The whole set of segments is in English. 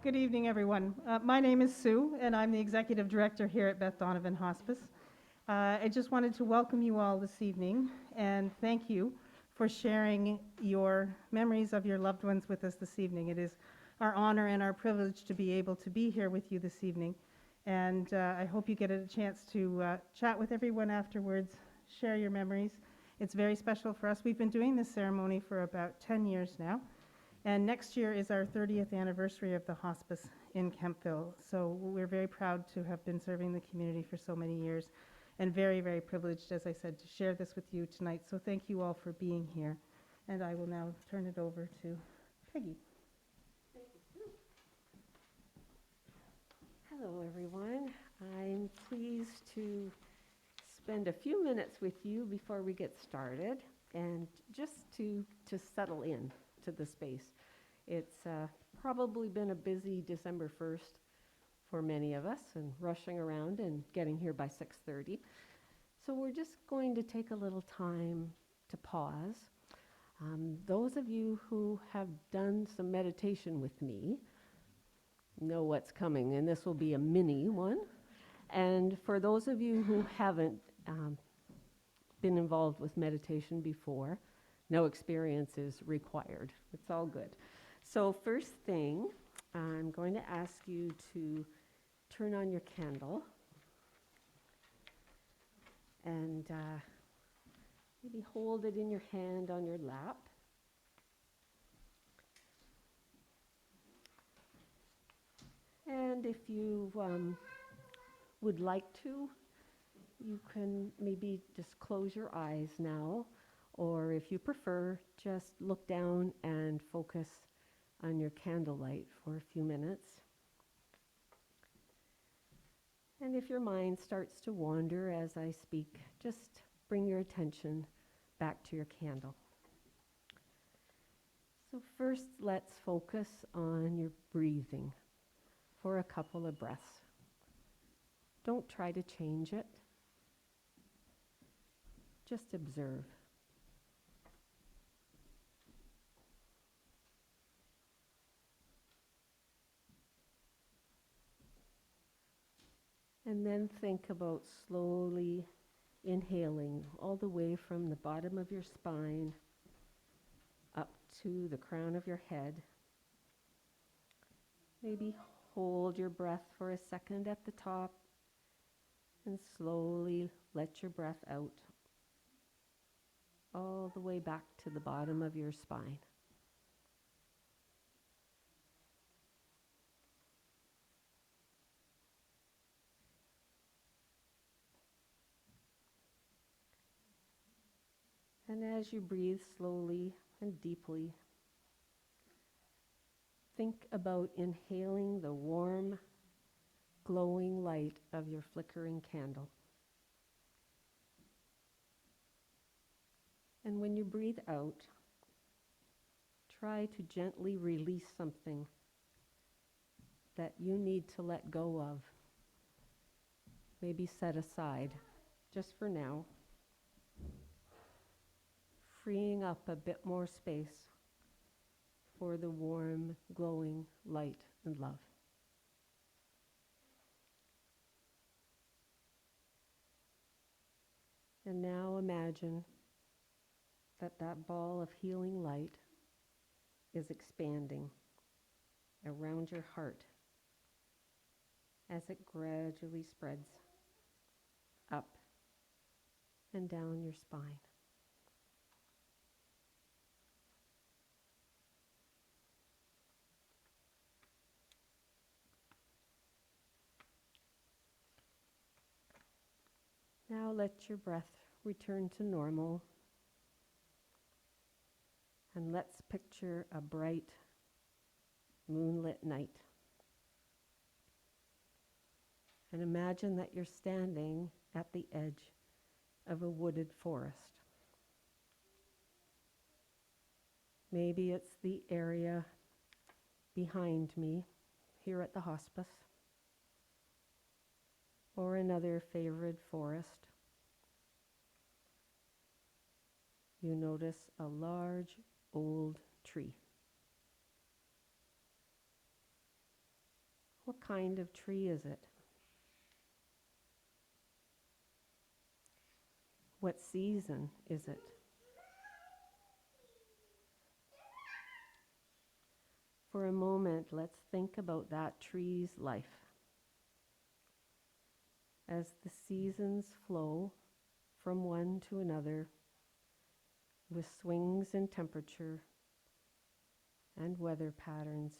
Good evening, everyone. My name is Sue, and I'm the Executive Director here at Beth Donovan Hospice. I just wanted to welcome you all this evening and thank you for sharing your memories of your loved ones with us this evening. It is our honor and our privilege to be able to be here with you this evening, and I hope you get a chance to chat with everyone afterwards, share your memories. It's very special for us. We've been doing this ceremony for about 10 years now. And next year is our 30th anniversary of the hospice in Kemptville. So we're very proud to have been serving the community for so many years and very, very privileged, as I said, to share this with you tonight. So thank you all for being here. And I will now turn it over to Peggy. Hello, everyone. I'm pleased to spend a few minutes with you before we get started and just to settle in to the space. It's probably been a busy December 1st for many of us and rushing around and getting here by 6:30. So we're just going to take a little time to pause. Those of you who have done some meditation with me know what's coming, and this will be a mini one. And for those of you who haven't been involved with meditation before, no experience is required. It's all good. So first thing, I'm going to ask you to turn on your candle and maybe hold it in your hand on your lap. And if you would like to, you can maybe just close your eyes now, or if you prefer, just look down and focus on your candlelight for a few minutes. And if your mind starts to wander as I speak, just bring your attention back to your candle. So first, let's focus on your breathing for a couple of breaths. Don't try to change it. Just observe. And then think about slowly inhaling all the way from the bottom of your spine up to the crown of your head. Maybe hold your breath for a second at the top and slowly let your breath out all the way back to the bottom of your spine. And as you breathe slowly and deeply, think about inhaling the warm, glowing light of your flickering candle. And when you breathe out, try to gently release something that you need to let go of. Maybe set aside, just for now, freeing up a bit more space for the warm, glowing light and love. And now imagine that that ball of healing light is expanding around your heart as it gradually spreads up and down your spine. Now let your breath return to normal, and let's picture a bright moonlit night. And imagine that you're standing at the edge of a wooded forest. Maybe it's the area behind me here at the hospice, or another favorite forest. You notice a large old tree. What kind of tree is it? What season is it? For a moment, let's think about that tree's life. As the seasons flow from one to another, with swings in temperature and weather patterns,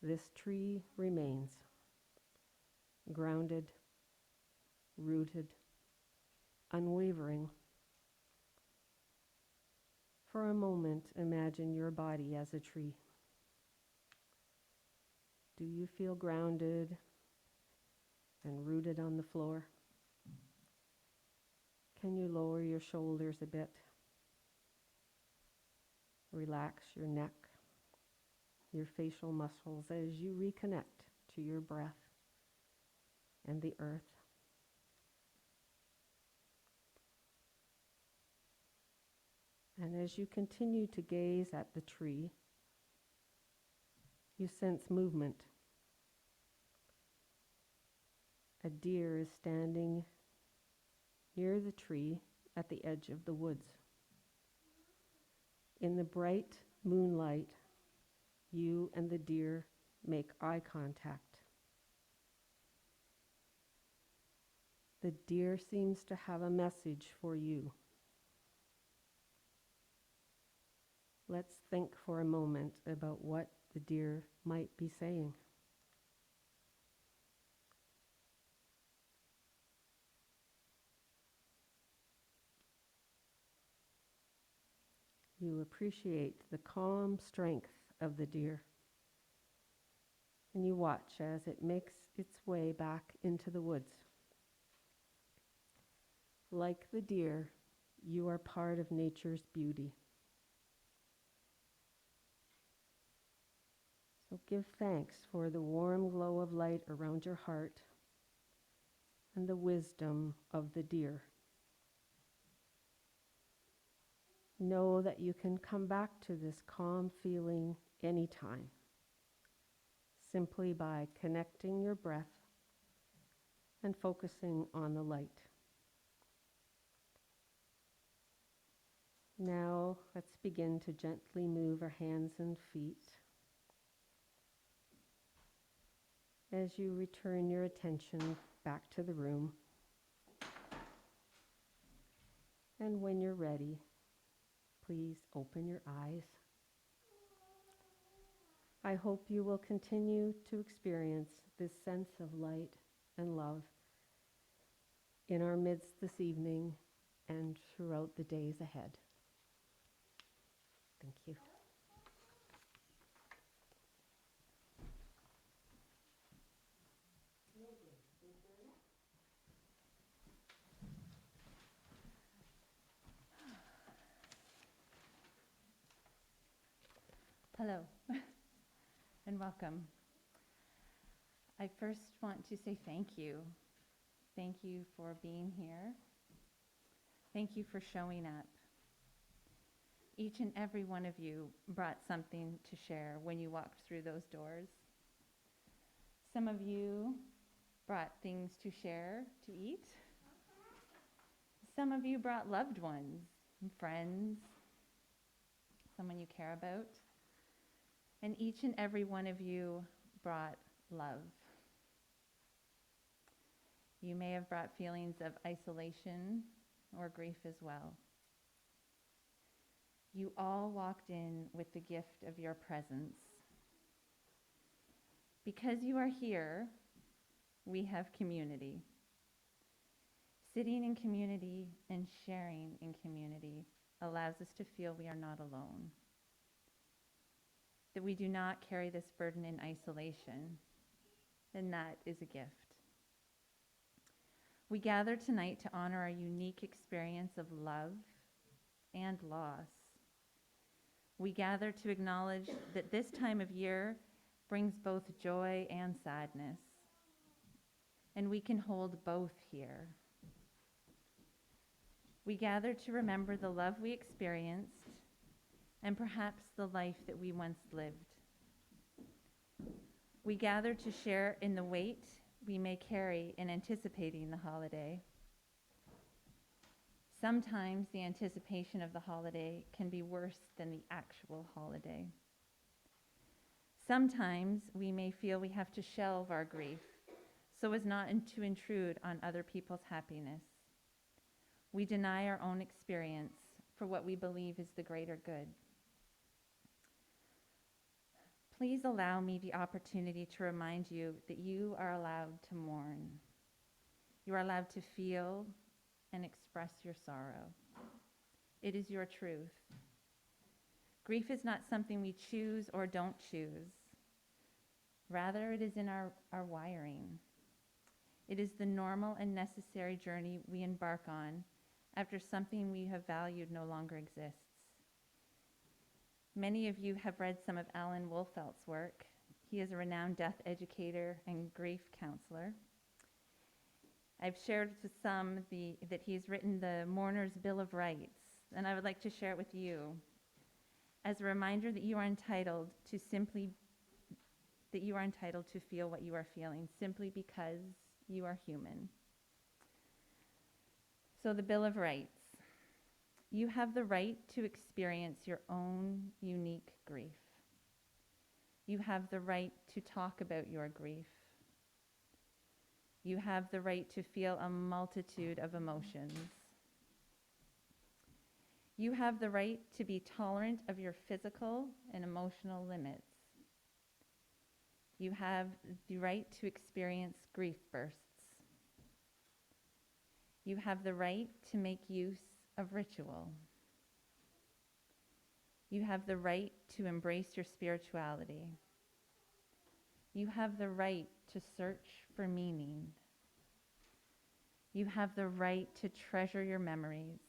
this tree remains grounded, rooted, unwavering. For a moment, imagine your body as a tree. Do you feel grounded and rooted on the floor? Can you lower your shoulders a bit? Relax your neck, your facial muscles as you reconnect to your breath and the earth. And as you continue to gaze at the tree, you sense movement. A deer is standing near the tree at the edge of the woods. In the bright moonlight, you and the deer make eye contact. The deer seems to have a message for you. Let's think for a moment about what the deer might be saying. You appreciate the calm strength of the deer, and you watch as it makes its way back into the woods. Like the deer, you are part of nature's beauty. So give thanks for the warm glow of light around your heart and the wisdom of the deer. Know that you can come back to this calm feeling anytime, simply by connecting your breath and focusing on the light. Now let's begin to gently move our hands and feet as you return your attention back to the room. And when you're ready, please open your eyes. I hope you will continue to experience this sense of light and love in our midst this evening and throughout the days ahead. Thank you. Hello and welcome. I first want to say thank you. Thank you for being here. Thank you for showing up. Each and every one of you brought something to share when you walked through those doors. Some of you brought things to share, to eat. Some of you brought loved ones, friends, someone you care about. And each and every one of you brought love. You may have brought feelings of isolation or grief as well. You all walked in with the gift of your presence. Because you are here, we have community. Sitting in community and sharing in community allows us to feel we are not alone. That we do not carry this burden in isolation, and that is a gift. We gather tonight to honor our unique experience of love and loss. We gather to acknowledge that this time of year brings both joy and sadness, and we can hold both here. We gather to remember the love we experienced and perhaps the life that we once lived. We gather to share in the weight we may carry in anticipating the holiday. Sometimes the anticipation of the holiday can be worse than the actual holiday. Sometimes we may feel we have to shelve our grief so as not to intrude on other people's happiness. We deny our own experience for what we believe is the greater good. Please allow me the opportunity to remind you that you are allowed to mourn. You are allowed to feel and express your sorrow. It is your truth. Grief is not something we choose or don't choose. Rather, it is in our wiring. It is the normal and necessary journey we embark on after something we have valued no longer exists. Many of you have read some of Alan Wolfelt's work. He is a renowned death educator and grief counselor. I've shared with some that he's written the Mourner's Bill of Rights, and I would like to share it with you as a reminder that you are entitled to feel what you are feeling simply because you are human. So the Bill of Rights. You have the right to experience your own unique grief. You have the right to talk about your grief. You have the right to feel a multitude of emotions. You have the right to be tolerant of your physical and emotional limits. You have the right to experience grief bursts. You have the right to make use of ritual. You have the right to embrace your spirituality. You have the right to search for meaning. You have the right to treasure your memories.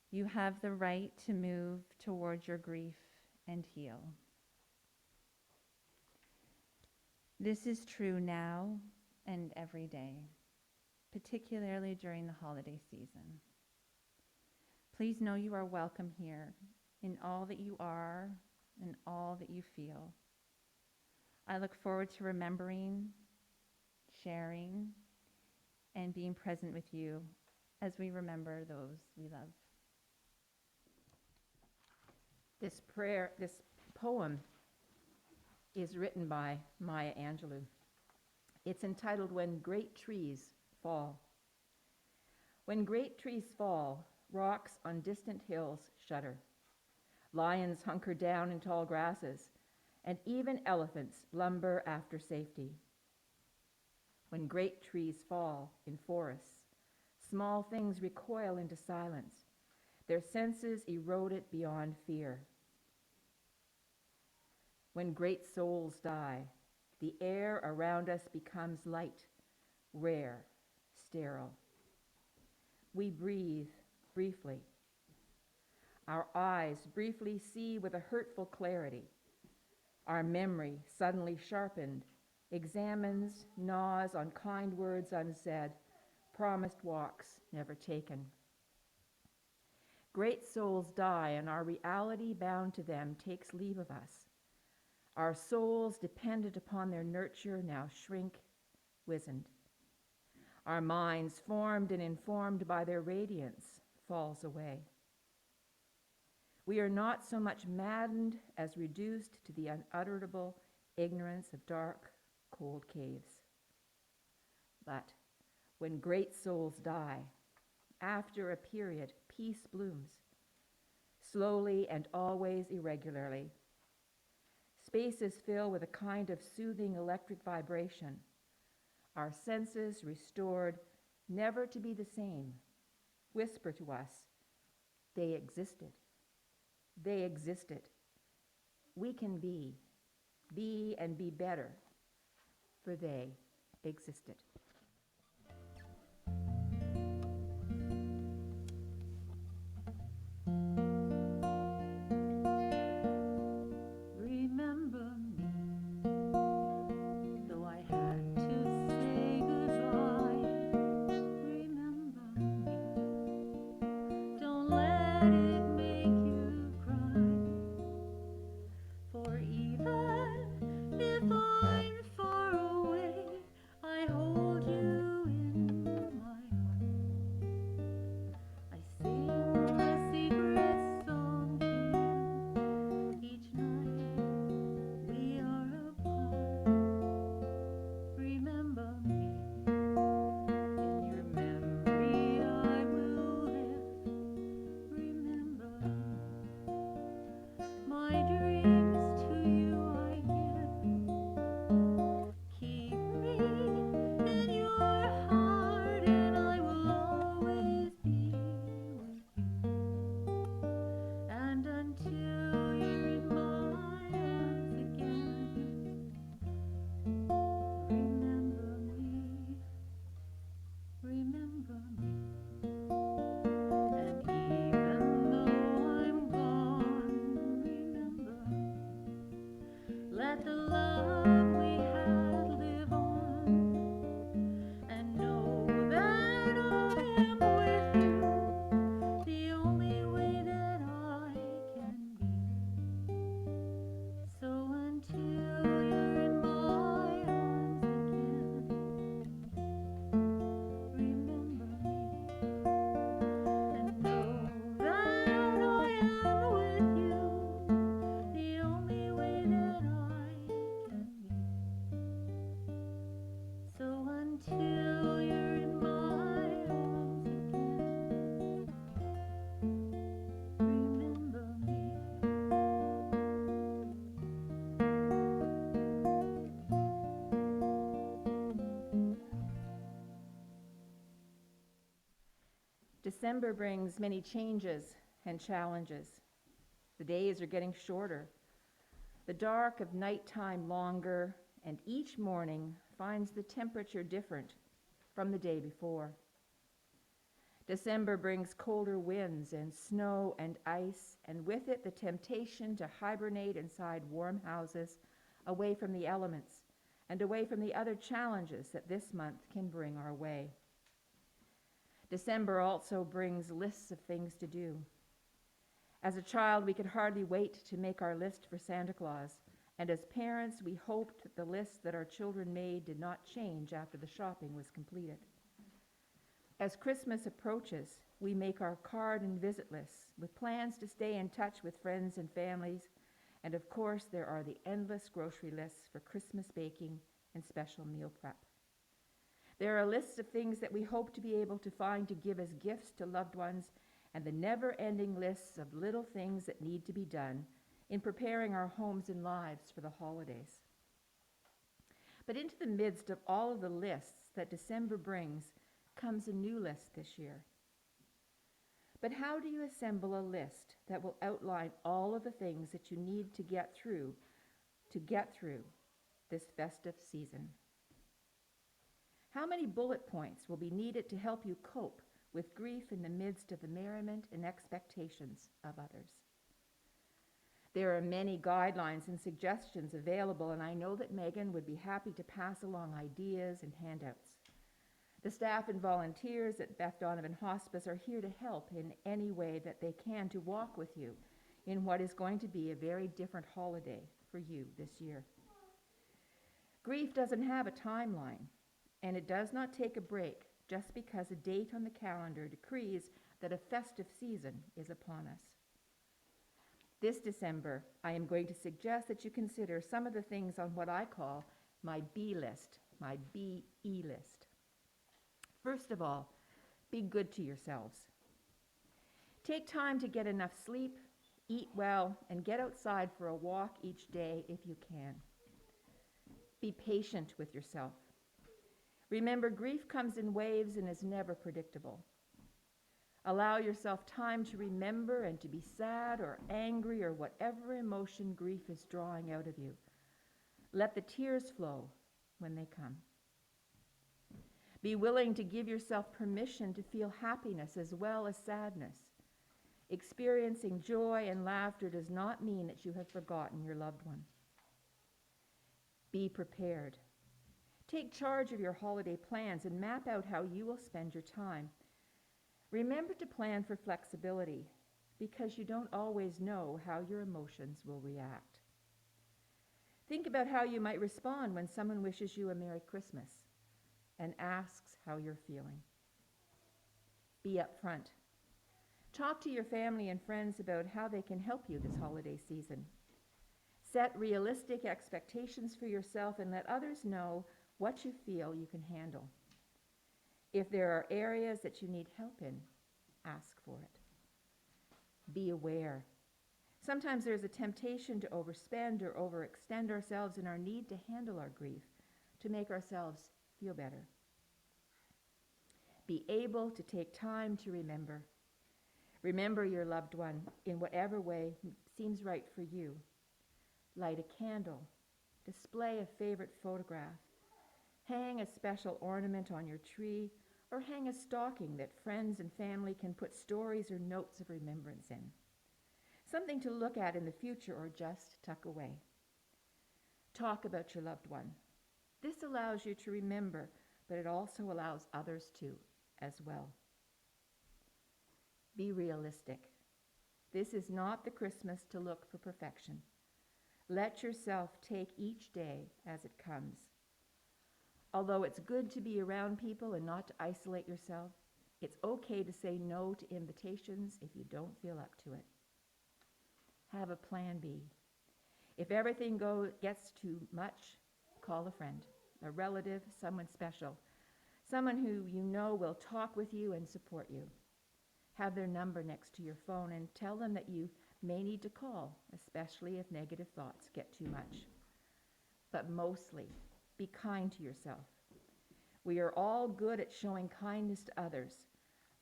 You have the right to move towards your grief and heal. This is true now and every day, particularly during the holiday season. Please know you are welcome here in all that you are and all that you feel. I look forward to remembering, sharing, and being present with you as we remember those we love. This poem is written by Maya Angelou. It's entitled When Great Trees Fall. When great trees fall, rocks on distant hills shudder. Lions hunker down in tall grasses, and even elephants lumber after safety. When great trees fall in forests, small things recoil into silence, their senses eroded beyond fear. When great souls die, the air around us becomes light, rare, sterile. We breathe briefly. Our eyes briefly see with a hurtful clarity. Our memory, suddenly sharpened, examines, gnaws on kind words unsaid, promised walks never taken. Great souls die, and our reality bound to them takes leave of us. Our souls, dependent upon their nurture, now shrink, wizened. Our minds, formed and informed by their radiance, falls away. We are not so much maddened as reduced to the unutterable ignorance of dark, cold caves. But when great souls die, after a period, peace blooms, slowly and always irregularly. Spaces fill with a kind of soothing electric vibration. Our senses, restored, never to be the same, whisper to us, they existed. They existed. We can be and be better, for they existed. Remember me, though I had to say goodbye. Remember me, don't let it make you cry. For even if December brings many changes and challenges. The days are getting shorter, the dark of nighttime longer, and each morning finds the temperature different from the day before. December brings colder winds and snow and ice, and with it the temptation to hibernate inside warm houses, away from the elements, and away from the other challenges that this month can bring our way. December also brings lists of things to do. As a child, we could hardly wait to make our list for Santa Claus, and as parents, we hoped that the lists that our children made did not change after the shopping was completed. As Christmas approaches, we make our card and visit lists with plans to stay in touch with friends and families, and of course, there are the endless grocery lists for Christmas baking and special meal prep. There are lists of things that we hope to be able to find to give as gifts to loved ones, and the never-ending lists of little things that need to be done in preparing our homes and lives for the holidays. But into the midst of all of the lists that December brings comes a new list this year. But how do you assemble a list that will outline all of the things that you need to get through this festive season? How many bullet points will be needed to help you cope with grief in the midst of the merriment and expectations of others? There are many guidelines and suggestions available, and I know that Megan would be happy to pass along ideas and handouts. The staff and volunteers at Beth Donovan Hospice are here to help in any way that they can to walk with you in what is going to be a very different holiday for you this year. Grief doesn't have a timeline, and it does not take a break just because a date on the calendar decrees that a festive season is upon us. This December, I am going to suggest that you consider some of the things on what I call my B list, my BE list. First of all, be good to yourselves. Take time to get enough sleep, eat well, and get outside for a walk each day if you can. Be patient with yourself. Remember, grief comes in waves and is never predictable. Allow yourself time to remember and to be sad or angry or whatever emotion grief is drawing out of you. Let the tears flow when they come. Be willing to give yourself permission to feel happiness as well as sadness. Experiencing joy and laughter does not mean that you have forgotten your loved one. Be prepared. Take charge of your holiday plans and map out how you will spend your time. Remember to plan for flexibility because you don't always know how your emotions will react. Think about how you might respond when someone wishes you a Merry Christmas and asks how you're feeling. Be upfront. Talk to your family and friends about how they can help you this holiday season. Set realistic expectations for yourself and let others know what you feel you can handle. If there are areas that you need help in, ask for it. Be aware. Sometimes there's a temptation to overspend or overextend ourselves in our need to handle our grief, to make ourselves feel better. Be able to take time to remember. Remember your loved one in whatever way seems right for you. Light a candle. Display a favorite photograph. Hang a special ornament on your tree, or hang a stocking that friends and family can put stories or notes of remembrance in. Something to look at in the future or just tuck away. Talk about your loved one. This allows you to remember, but it also allows others to as well. Be realistic. This is not the Christmas to look for perfection. Let yourself take each day as it comes. Although it's good to be around people and not to isolate yourself, it's okay to say no to invitations if you don't feel up to it. Have a plan B. If everything gets too much, call a friend, a relative, someone special, someone who you know will talk with you and support you. Have their number next to your phone and tell them that you may need to call, especially if negative thoughts get too much. But mostly, be kind to yourself. We are all good at showing kindness to others,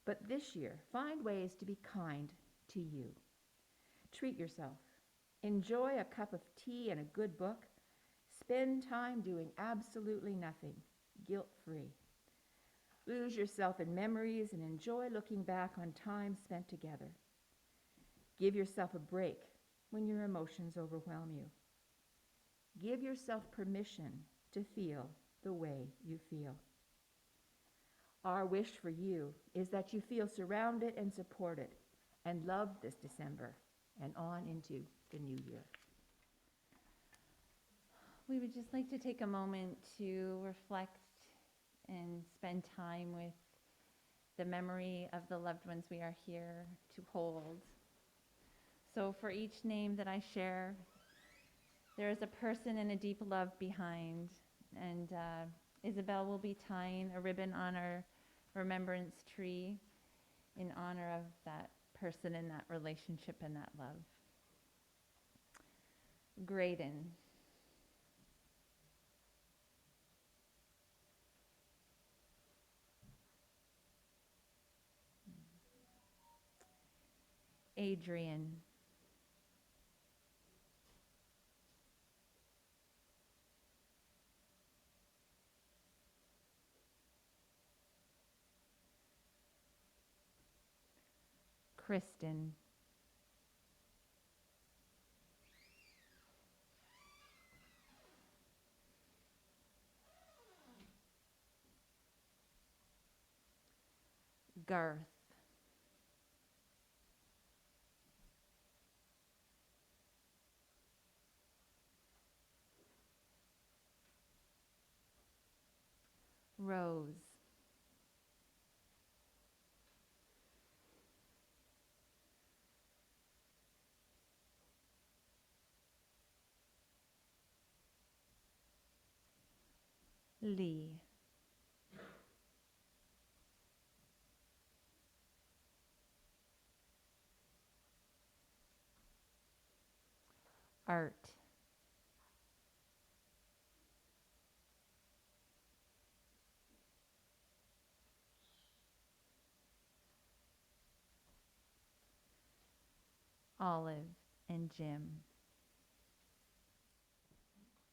But this year, find ways to be kind to you. Treat yourself. Enjoy a cup of tea and a good book. Spend time doing absolutely nothing, guilt-free. Lose yourself in memories and enjoy looking back on time spent together. Give yourself a break when your emotions overwhelm you. Give yourself permission to feel the way you feel. Our wish for you is that you feel surrounded and supported and loved this December and on into the new year. We would just like to take a moment to reflect and spend time with the memory of the loved ones we are here to hold. So for each name that I share, there is a person and a deep love behind. And Isabel will be tying a ribbon on our remembrance tree in honor of that person and that relationship and that love. Graydon. Adrian. Kristen. Garth. Rose. Lee. Art. Olive and Jim.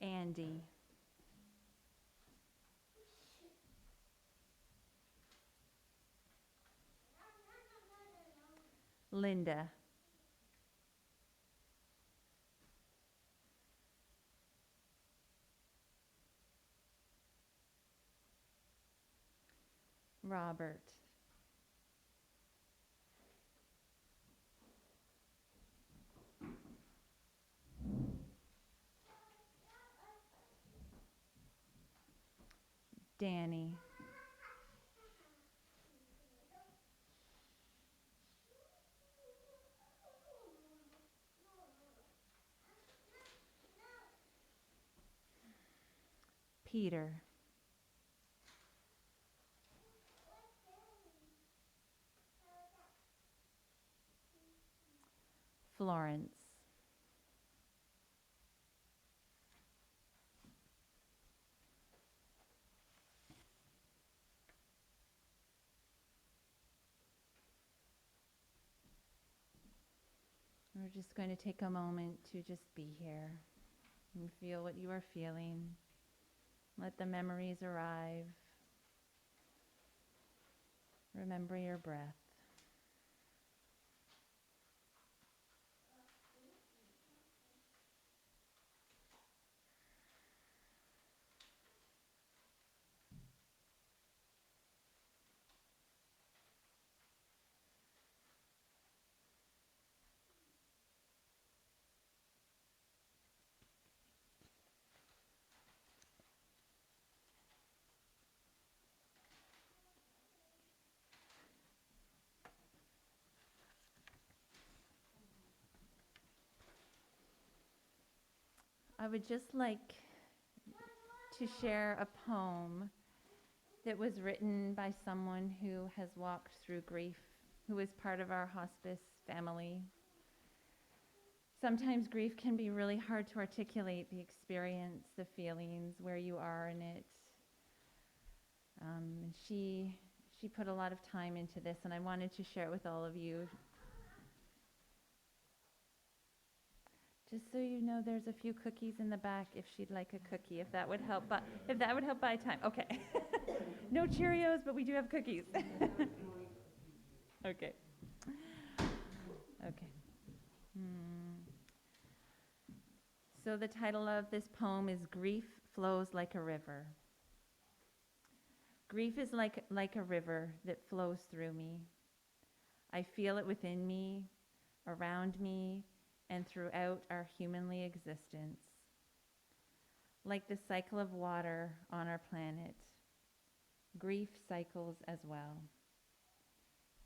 Andy. Linda. Robert. Danny. Peter. Florence. We're just going to take a moment to just be here and feel what you are feeling. Let the memories arrive. Remember your breath. I would just like to share a poem that was written by someone who has walked through grief, who is part of our hospice family. Sometimes grief can be really hard to articulate, the experience, the feelings, where you are in it. And she She put a lot of time into this, and I wanted to share it with all of you. Just so you know, there's a few cookies in the back if she'd like a cookie, if that would help. But if that would help buy time, okay. No Cheerios, but we do have cookies. Okay. Okay. So the title of this poem is "Grief Flows Like a River." Grief is like a river that flows through me. I feel it within me, around me, and throughout our humanly existence. Like the cycle of water on our planet, grief cycles as well.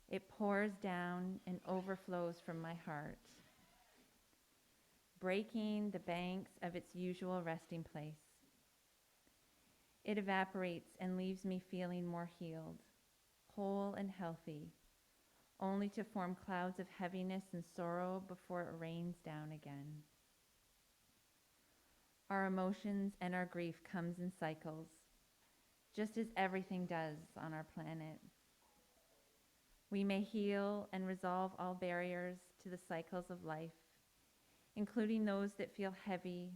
It pours down and overflows from my heart, breaking the banks of its usual resting place. It evaporates and leaves me feeling more healed, whole and healthy, only to form clouds of heaviness and sorrow before it rains down again. Our emotions and our grief comes in cycles, just as everything does on our planet. We may heal and resolve all barriers to the cycles of life, including those that feel heavy,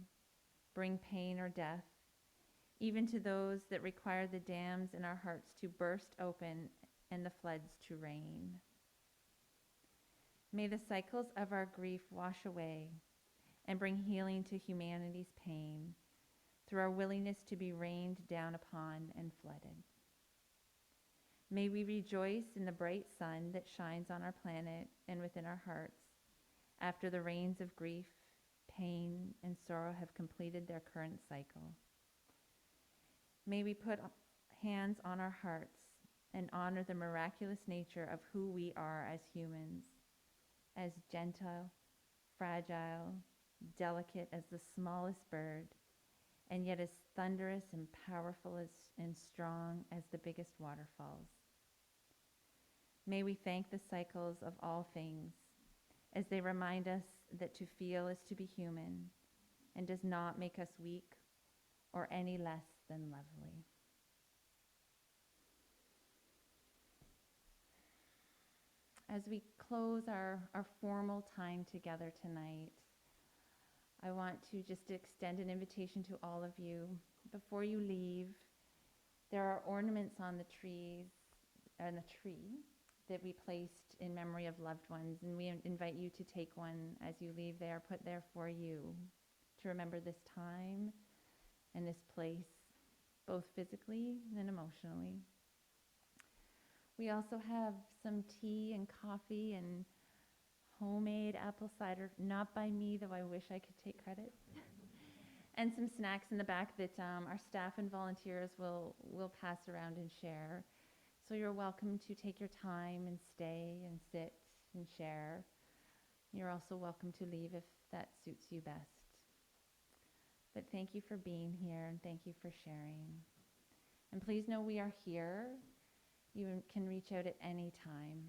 bring pain or death, even to those that require the dams in our hearts to burst open and the floods to rain. May the cycles of our grief wash away and bring healing to humanity's pain through our willingness to be rained down upon and flooded. May we rejoice in the bright sun that shines on our planet and within our hearts after the rains of grief, pain, and sorrow have completed their current cycle. May we put hands on our hearts and honor the miraculous nature of who we are as humans, as gentle, fragile, delicate as the smallest bird, and yet as thunderous and powerful and strong as the biggest waterfalls. May we thank the cycles of all things, as they remind us that to feel is to be human and does not make us weak or any less than lovely. As we close our formal time together tonight, I want to just extend an invitation to all of you. Before you leave, there are ornaments on the tree that we placed in memory of loved ones, and we invite you to take one as you leave. They are put there for you to remember this time and this place, both physically and emotionally. We also have some tea and coffee and homemade apple cider, not by me, though I wish I could take credit, and some snacks in the back that our staff and volunteers will pass around and share. So you're welcome to take your time and stay and sit and share. You're also welcome to leave if that suits you best. But thank you for being here, and thank you for sharing. And please know we are here. You can reach out at any time.